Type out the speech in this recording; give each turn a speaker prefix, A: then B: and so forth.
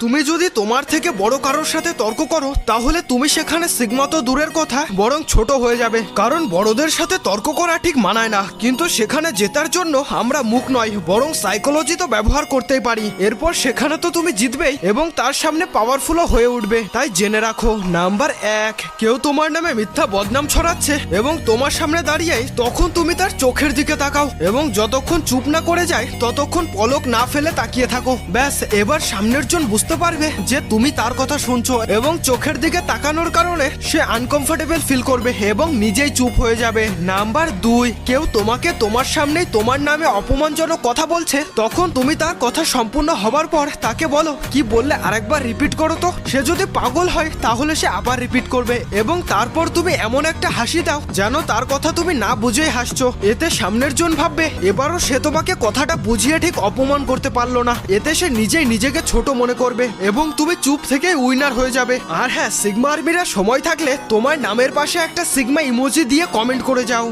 A: তুমি যদি তোমার থেকে বড় কারোর সাথে তর্ক করো তাহলে তুমি সেখানে সিগমা তো দূরের কথা বরং ছোট হয়ে যাবে, কারণ বড়দের সাথে তর্ক করা ঠিক মানায় না। কিন্তু সেখানে জেতার জন্য আমরা মুখ নয় বরং সাইকোলজি তো ব্যবহার করতেই পারি। এরপর সেখানে তো তুমি জিতবেই এবং তার সামনে পাওয়ারফুলও হয়ে উঠবে। তাই জেনে রাখো, নাম্বার 1, কেউ তোমার নামে মিথ্যা বদনাম ছড়াচ্ছে এবং তোমার সামনে দাঁড়িয়ে তখন তুমি তার চোখের দিকে তাকাও এবং যতক্ষণ চুপ না করে যায় ততক্ষণ পলক না ফেলে তাকিয়ে থাকো। ব্যাস, এবার সামনের জন বুঝতে পারবে যে তুমি তার কথা শুনছো এবং চোখের দিকে তাকানোর কারণে সে আনকমফোর্টেবল ফিল করবে এবং নিজেই চুপ হয়ে যাবে। নাম্বার 2, কেউ তোমাকে তোমার সামনেই তোমার নামে অপমানজনক কথা বলছে, তখন তুমি তার কথা সম্পূর্ণ হবার পর তাকে বলো, কি বললে আরেকবার রিপিট করো তো। সে যদি পাগল হয় তাহলে সে আবার রিপিট করবে এবং তারপর তুমি এমন একটা হাসি দাও যেন তার কথা তুমি না বুঝেই হাসছো। এতে সামনের জন ভাববে এবারও সে তোমাকে কথাটা বুঝিয়ে ঠিক অপমান করতে পারলো না। এতে সে নিজেই নিজেকে ছোট মনে করবে এবং তুমি চুপ থেকে উইনার হয়ে যাবে। আর হ্যাঁ, সিগমা আর্মিরা সময় থাকলে তোমার নামের পাশে একটা সিগমা ইমোজি দিয়ে কমেন্ট করে যাও।